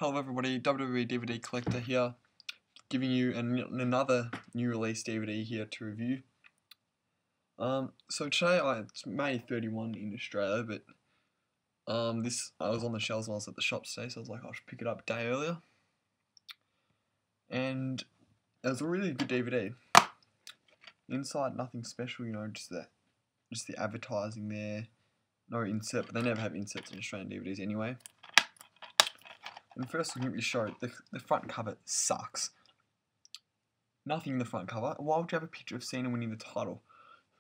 Hello everybody, WWE DVD Collector here, giving you another new release DVD here to review. So today, it's May 31 in Australia, but I was on the shelves when I was at the shop today, so I was like, I should pick it up a day earlier. And it was a really good DVD. Inside, nothing special, just the advertising there. No insert, but they never have inserts on Australian DVDs anyway. And first looking at the show, the front cover sucks. Nothing in the front cover. Why would you have a picture of Cena winning the title?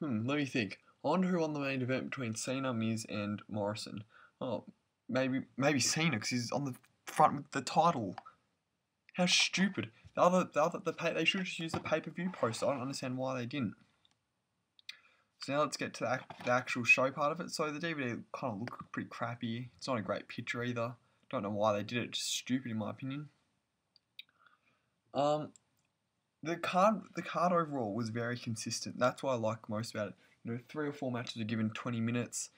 Let me think. I wonder who won the main event between Cena, Miz, and Morrison. Oh, maybe Cena, because he's on the front with the title. How stupid. They should have just used the pay-per-view poster. I don't understand why they didn't. So now let's get to the actual show part of it. So the DVD kind of looked pretty crappy. It's not a great picture either. Don't know why they did it. Just stupid in my opinion. The card overall was very consistent. That's what I like most about it. 3 or 4 matches are given 20 minutes.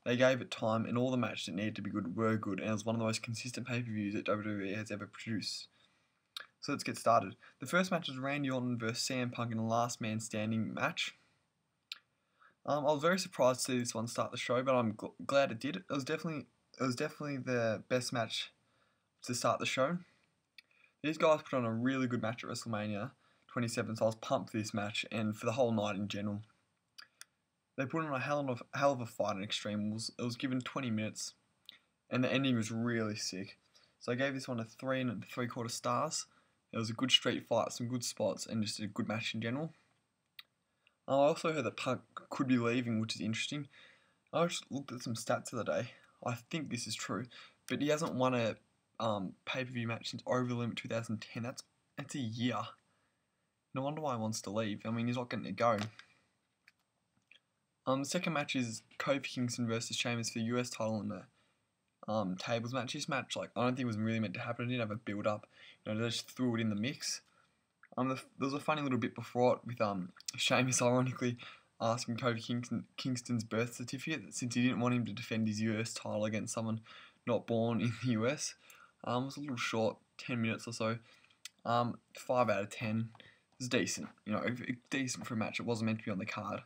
They gave it time, and all the matches that needed to be good were good, and it was one of the most consistent pay-per-views that WWE has ever produced. So let's get started. The first match was Randy Orton versus CM Punk in a last man standing match. I was very surprised to see this one start the show, but I'm glad it did. It was definitely the best match to start the show. These guys put on a really good match at WrestleMania 27, so I was pumped for this match and for the whole night in general. They put on a hell of a fight in Extreme Rules. It was given 20 minutes, and the ending was really sick. So I gave this one a 3 3/4 stars. It was a good street fight, some good spots, and just a good match in general. I also heard that Punk could be leaving, which is interesting. I just looked at some stats the other day. I think this is true, but he hasn't won a pay-per-view match since Over the Limit 2010. That's a year. No wonder why he wants to leave. I mean, he's not getting to go. The second match is Kofi Kingston versus Sheamus for the US title in the tables match. This match, I don't think it was really meant to happen. It didn't have a build-up. They just threw it in the mix. There was a funny little bit before it with Sheamus ironically asking Kofi Kingston's birth certificate since he didn't want him to defend his US title against someone not born in the US. It was a little short, 10 minutes or so. 5 out of 10. It was decent. Decent for a match. It wasn't meant to be on the card.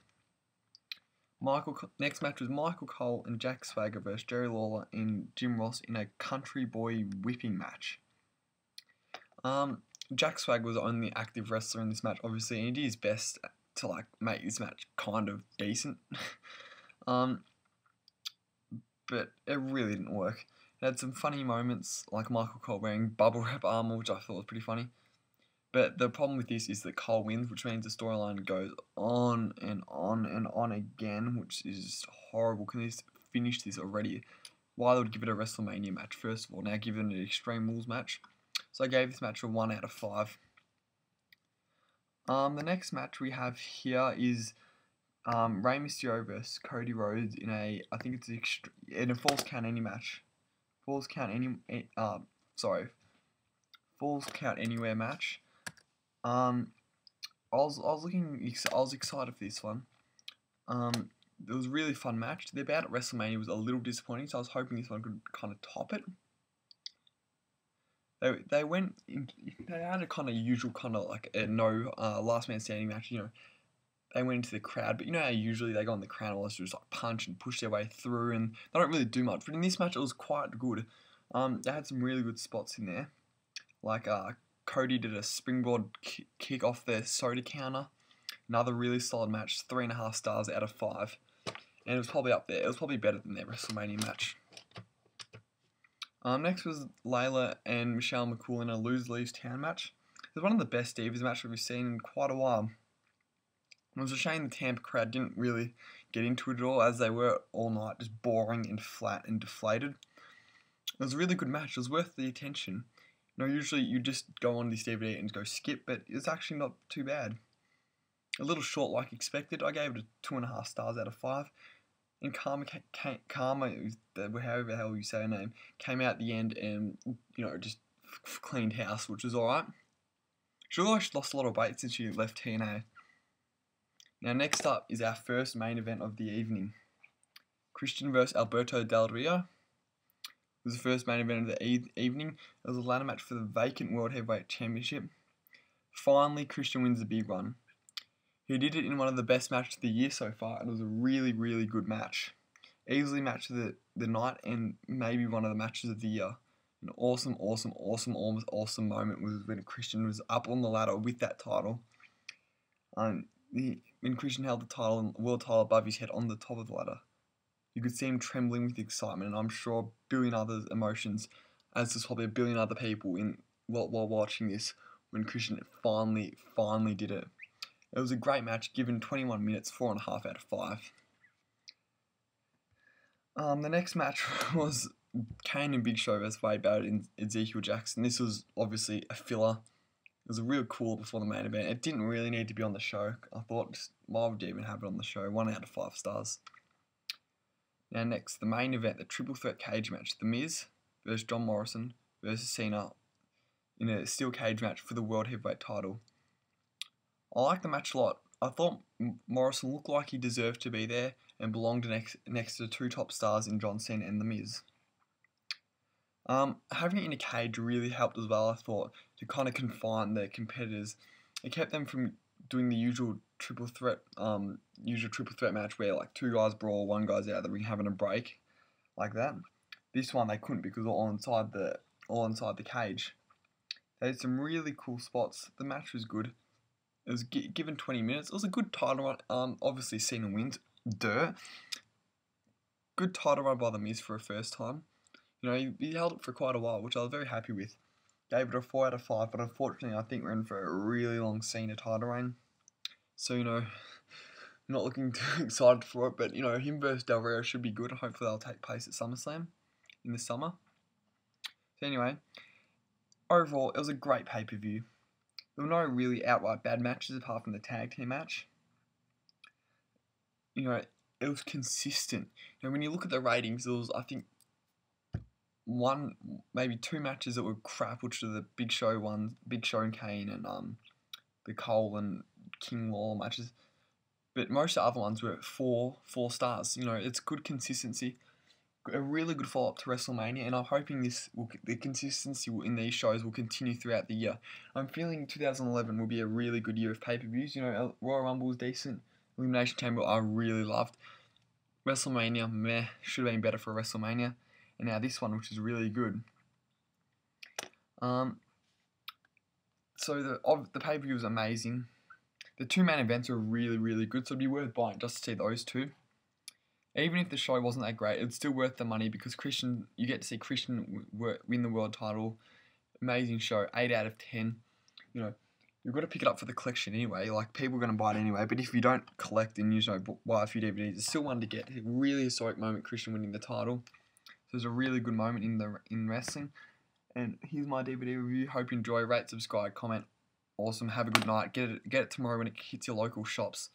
Next match was Michael Cole and Jack Swagger versus Jerry Lawler and Jim Ross in a country boy whipping match. Jack Swagger was the only active wrestler in this match, obviously, and he did his best to make this match kind of decent. But it really didn't work. It had some funny moments, like Michael Cole wearing bubble wrap armor, which I thought was pretty funny. But the problem with this is that Cole wins, which means the storyline goes on and on and on again, which is just horrible. Can they finish this already? Why they would give it a WrestleMania match, first of all, now give it an Extreme Rules match. So I gave this match a 1 out of 5. The next match we have here is Rey Mysterio versus Cody Rhodes in a Falls Count Anywhere match. I was excited for this one. It was a really fun match. The bout at WrestleMania was a little disappointing, so I was hoping this one could kind of top it. They had a kind of usual last man standing match. They went into the crowd, but how usually they go in the crowd and all just punch and push their way through, and they don't really do much. But in this match, it was quite good. They had some really good spots in there, like Cody did a springboard kick off their soda counter. Another really solid match, 3.5 stars out of 5, and it was probably up there. It was probably better than their WrestleMania match. Next was Layla and Michelle McCool in a Lose Leaves Town match. It was one of the best Divas matches we've seen in quite a while. It was a shame the Tampa crowd didn't really get into it at all, as they were all night, just boring and flat and deflated. It was a really good match. It was worth the attention. Usually you just go on this DVD and go skip, but it's actually not too bad. A little short like expected. I gave it a 2.5 stars out of 5. And Karma, however the hell you say her name, came out at the end and, just cleaned house, which was alright. She lost a lot of weight since she left TNA. Now, next up is our first main event of the evening. Christian versus Alberto Del Rio. was the first main event of the evening. It was a ladder match for the vacant World Heavyweight Championship. Finally, Christian wins the big one. He did it in one of the best matches of the year so far, and it was a really, really good match. Easily match of the night, and maybe one of the matches of the year. An awesome moment was when Christian was up on the ladder with that title. When Christian held the title and world title above his head on the top of the ladder, you could see him trembling with excitement, and I'm sure a billion other emotions, as there's probably a billion other people while watching this when Christian finally did it. It was a great match, given 21 minutes, 4.5 out of 5. The next match was Kane and Big Show versus Wade Barrett and Ezekiel Jackson. This was obviously a filler. It was a real cool before the main event. It didn't really need to be on the show. I thought, why would you even have it on the show? 1 out of 5 stars. Now next, the main event, the triple threat cage match. The Miz versus John Morrison versus Cena in a steel cage match for the World Heavyweight title. I liked the match a lot. I thought Morrison looked like he deserved to be there and belonged next to the 2 top stars in John Cena and The Miz. Having it in a cage really helped as well, I thought, to kind of confine the competitors. It kept them from doing the usual triple threat match where like 2 guys brawl, 1 guy's out of the ring having a break, like that. This one they couldn't because all inside the cage. They had some really cool spots. The match was good. It was given 20 minutes. It was a good title run. Obviously Cena wins. Good title run by The Miz for a first time. You know, he held it for quite a while, which I was very happy with. Gave it a 4 out of 5, but unfortunately I think we're in for a really long Cena title reign. So, you know, not looking too excited for it, but, you know, him versus Del Rio should be good. Hopefully they'll take place at SummerSlam in the summer. So anyway, overall, it was a great pay-per-view. There were no really outright bad matches apart from the tag team match. You know, it was consistent. You know, when you look at the ratings, there was, I think, 1, maybe 2 matches that were crap, which are the Big Show ones, Big Show and Kane, and the Cole and King Lawler matches. But most of the other ones were 4 stars. You know, it's good consistency. A really good follow-up to WrestleMania, and I'm hoping the consistency in these shows will continue throughout the year. I'm feeling 2011 will be a really good year of pay-per-views. You know, Royal Rumble was decent. Elimination Chamber I really loved. WrestleMania, meh, should have been better for WrestleMania. And now this one, which is really good. So the pay-per-view was amazing. The 2 main events were really, really good, so it'd be worth buying just to see those 2. Even if the show wasn't that great, it's still worth the money because you get to see Christian win the world title. Amazing show, 8 out of 10. You know, you've got to pick it up for the collection anyway. Like, people are going to buy it anyway. But if you don't collect and buy a few DVDs, it's still one to get. A really historic moment, Christian winning the title. So it's a really good moment in wrestling. And here's my DVD review. Hope you enjoy. Rate, subscribe, comment. Awesome. Have a good night. Get it tomorrow when it hits your local shops.